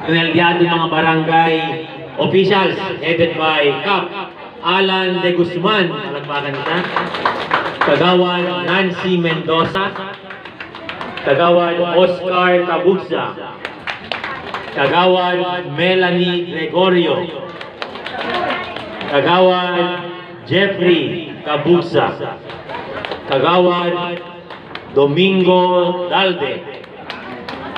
Pinelyado ng mga barangay officials headed by Cap Alan De Guzman, palagpakan na. Kagawad Nancy Mendoza, Kagawad Oscar Cabugza, Kagawad Melanie Gregorio, Kagawad Jeffrey Cabugza, Kagawad Domingo Dalde,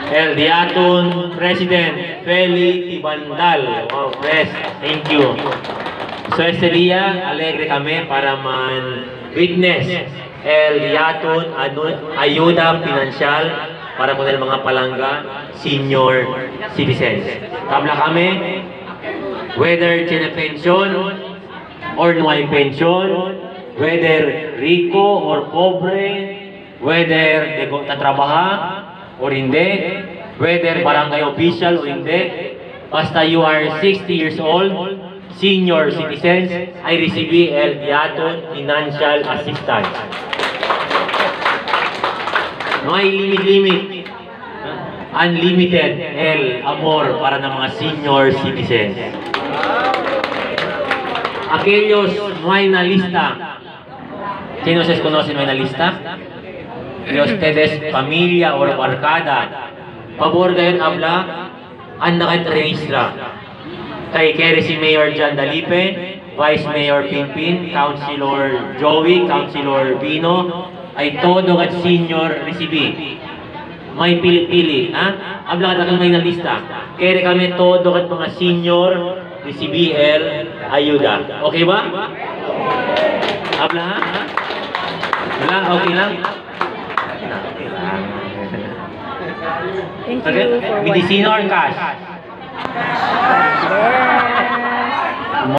El Diaton President Feli Ibandal. Wow, Pres, thank you. So, este día, alegre kami para man-witness El Diaton Ayuda Pinansyal para po ng mga palangga, senior citizens. Tabla kami, whether tiene pension or no hay pension, whether rico or pobre, whether tatrabaha or hindi, whether barangay official o hindi, basta you are 60 years old, senior citizens, ay receive El Diaton Financial Assistance. No hay limit. Unlimited El Amor para ng mga senior citizens. Aquellos no hay na lista. ¿Quién ustedes conocen no hay na lista? De ustedes, familia o barkada, pabor gayon habla, anda kahit registra. Kay si Mayor John Dalipe, Vice Mayor Pimpin, Councilor Joey, Councilor Bino, ay todo at senior recibi. May pili-pili, ha? Habla ka may na lista. Kaya kami todo at mga senior recibi el ayuda. Okay ba? Habla, ha? Wala, okay lang? Thank you for Medicina or cash?